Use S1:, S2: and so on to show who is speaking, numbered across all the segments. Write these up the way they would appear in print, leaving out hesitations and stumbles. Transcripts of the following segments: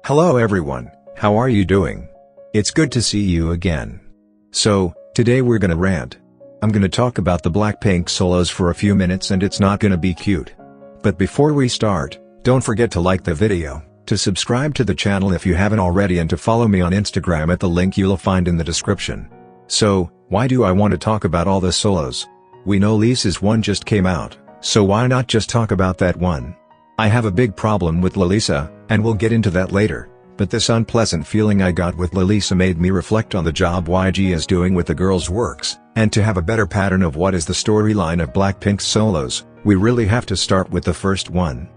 S1: Hello everyone, how are you doing? It's good to see you again. So, today we're gonna rant. I'm gonna talk about the Blackpink solos for a few minutes and it's not gonna be cute. But before we start, don't forget to like the video, to subscribe to the channel if you haven't already and to follow me on Instagram at the link you'll find in the description. So, why do I want to talk about all the solos? We know Lisa's one just came out, so why not just talk about that one? I have a big problem with Lalisa, and we'll get into that later, but this unpleasant feeling I got with Lalisa made me reflect on the job YG is doing with the girls' works, and to have a better pattern of what is the storyline of Blackpink's solos, we really have to start with the first one.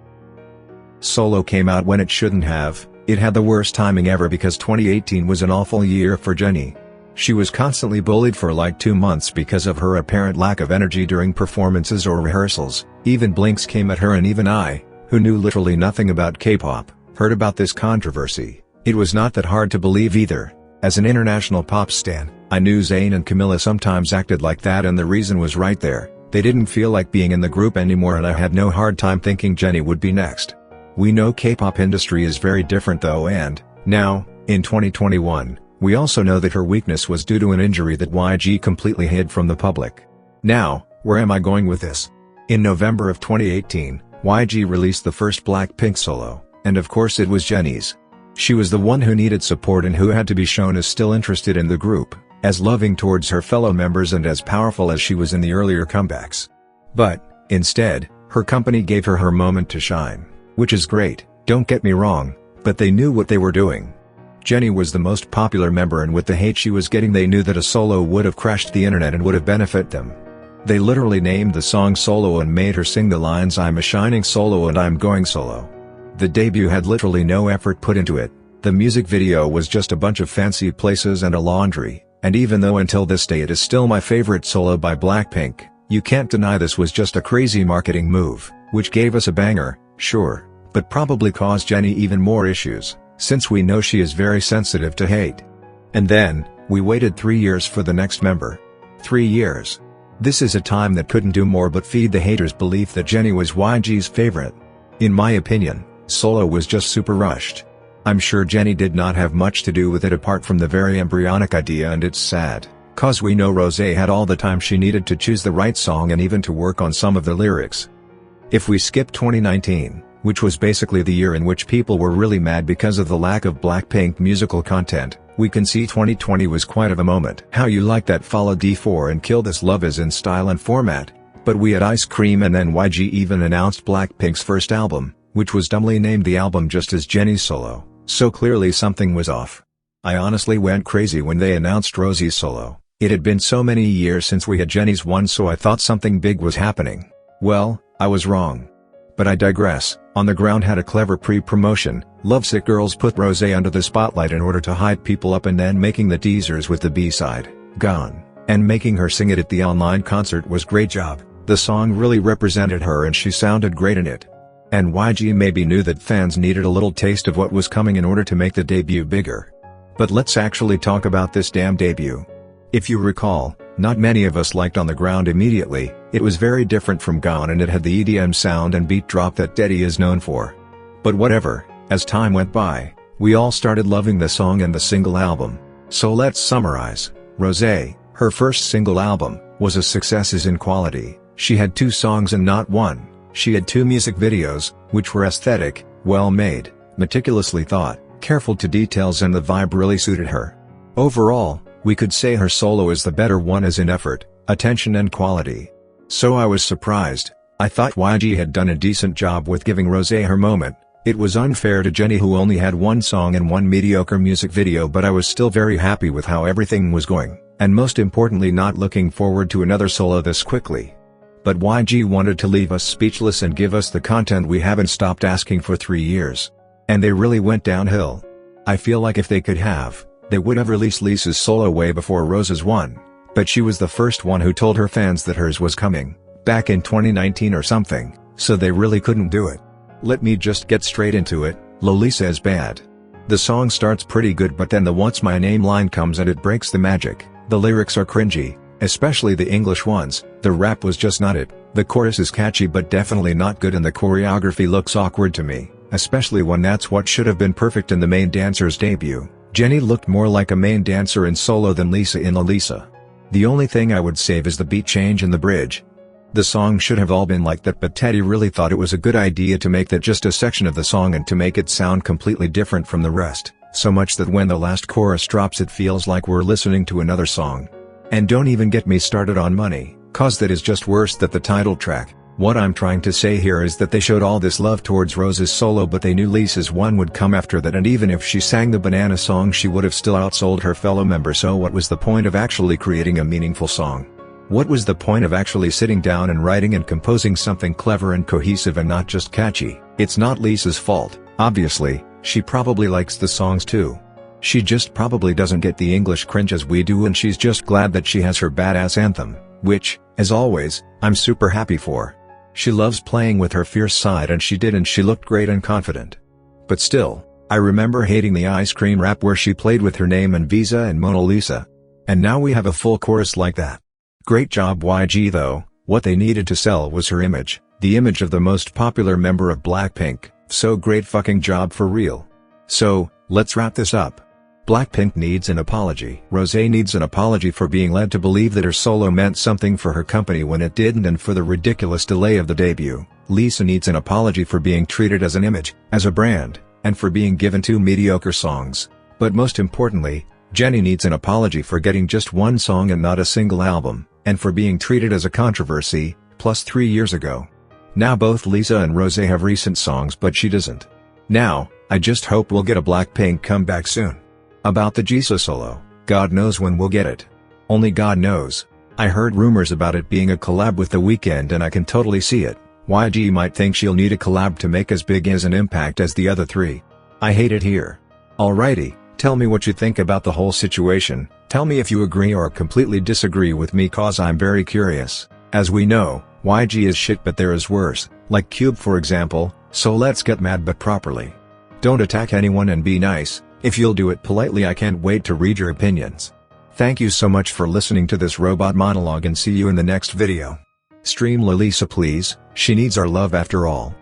S1: Solo came out when it shouldn't have. It had the worst timing ever because 2018 was an awful year for Jennie. She was constantly bullied for like 2 months because of her apparent lack of energy during performances or rehearsals. Even Blinks came at her, and even I, who knew literally nothing about K-pop, heard about this controversy. It was not that hard to believe either. As an international pop stan, I knew Zayn and Camilla sometimes acted like that, and the reason was right there. They didn't feel like being in the group anymore, and I had no hard time thinking Jennie would be next. We know K-pop industry is very different though, and now, in 2021, we also know that her weakness was due to an injury that YG completely hid from the public. Now, where am I going with this? In November of 2018, YG released the first Blackpink solo, and of course it was Jennie's. She was the one who needed support and who had to be shown as still interested in the group, as loving towards her fellow members and as powerful as she was in the earlier comebacks. But, instead, her company gave her her moment to shine, which is great, don't get me wrong, but they knew what they were doing. Jennie was the most popular member, and with the hate she was getting they knew that a solo would have crashed the internet and would have benefited them. They literally named the song Solo and made her sing the lines "I'm a shining solo and I'm going solo." The debut had literally no effort put into it. The music video was just a bunch of fancy places and a laundry, and even though until this day it is still my favorite solo by Blackpink, you can't deny this was just a crazy marketing move, which gave us a banger, sure, but probably caused Jennie even more issues, since we know she is very sensitive to hate. And then, we waited 3 years for the next member. 3 years. This is a time that couldn't do more but feed the haters' belief that Jennie was YG's favorite. In my opinion, Solo was just super rushed. I'm sure Jennie did not have much to do with it apart from the very embryonic idea, and it's sad, cause we know Rosé had all the time she needed to choose the right song and even to work on some of the lyrics. If we skip 2019, which was basically the year in which people were really mad because of the lack of Blackpink musical content, we can see 2020 was quite of a moment. How You Like That followed D4 and Kill This Love Is in style and format, but we had Ice Cream, and then YG even announced Blackpink's first album, which was dumbly named the album just as Jennie's solo, so clearly something was off. I honestly went crazy when they announced Rosie's solo. It had been so many years since we had Jennie's one, so I thought something big was happening. Well, I was wrong. But I digress. On the Ground had a clever pre-promotion. Lovesick Girls put Rosé under the spotlight in order to hype people up, and then making the teasers with the B-side, Gone, and making her sing it at the online concert was great job. The song really represented her and she sounded great in it. And YG maybe knew that fans needed a little taste of what was coming in order to make the debut bigger. But let's actually talk about this damn debut. If you recall, not many of us liked On the Ground immediately. It was very different from Gone, and it had the EDM sound and beat drop that Daddy is known for. But whatever, as time went by, we all started loving the song and the single album. So let's summarize. Rosé, her first single album, was a success as in quality. She had 2 songs and not one. She had 2 music videos, which were aesthetic, well made, meticulously thought, careful to details, and the vibe really suited her. Overall, we could say her solo is the better one as in effort, attention and quality. So I was surprised. I thought YG had done a decent job with giving Rosé her moment. It was unfair to Jennie, who only had 1 song and 1 mediocre music video, but I was still very happy with how everything was going, and most importantly not looking forward to another solo this quickly. But YG wanted to leave us speechless and give us the content we haven't stopped asking for 3 years. And they really went downhill. I feel like if they could have, they would have released Lisa's solo way before Rose's one. But she was the first one who told her fans that hers was coming, back in 2019 or something, so they really couldn't do it. Let me just get straight into it. Lalisa is bad. The song starts pretty good, but then the "What's My Name" line comes and it breaks the magic. The lyrics are cringy, especially the English ones. The rap was just not it. The chorus is catchy but definitely not good, and the choreography looks awkward to me. especially when that's what should have been perfect in the main dancer's debut. Jennie looked more like a main dancer in solo than Lisa in the Lisa. The only thing I would save is the beat change in the bridge. The song should have all been like that, but Teddy really thought it was a good idea to make that just a section of the song and to make it sound completely different from the rest, so much that when the last chorus drops it feels like we're listening to another song. And don't even get me started on Money, cause that is just worse than the title track. What I'm trying to say here is that they showed all this love towards Rose's solo, but they knew Lisa's one would come after that, and even if she sang the banana song she would have still outsold her fellow member. So what was the point of actually creating a meaningful song? What was the point of actually sitting down and writing and composing something clever and cohesive and not just catchy? It's not Lisa's fault, obviously, she probably likes the songs too. She just probably doesn't get the English cringe as we do, and she's just glad that she has her badass anthem, which, as always, I'm super happy for. She loves playing with her fierce side, and she did, and she looked great and confident. But still, I remember hating the ice cream rap where she played with her name and Visa and Mona Lisa. And now we have a full chorus like that. Great job YG though, what they needed to sell was her image, the image of the most popular member of Blackpink, so great fucking job for real. So, let's wrap this up. Blackpink needs an apology. Rosé needs an apology for being led to believe that her solo meant something for her company when it didn't, and for the ridiculous delay of the debut. Lisa needs an apology for being treated as an image, as a brand, and for being given 2 mediocre songs. But most importantly, Jennie needs an apology for getting just one song and not a single album, and for being treated as a controversy, plus 3 years ago. Now both Lisa and Rosé have recent songs, but she doesn't. Now, I just hope we'll get a Blackpink comeback soon. About the Jisoo solo, God knows when we'll get it. Only God knows. I heard rumors about it being a collab with The Weeknd, and I can totally see it. YG might think she'll need a collab to make as big as an impact as the other 3. I hate it here. Alrighty, tell me what you think about the whole situation. Tell me if you agree or completely disagree with me, cause I'm very curious. As we know, YG is shit, but there is worse, like Cube for example, so let's get mad but properly. Don't attack anyone and be nice. If you'll do it politely, I can't wait to read your opinions. Thank you so much for listening to this robot monologue, and see you in the next video. Stream Lalisa please, she needs our love after all.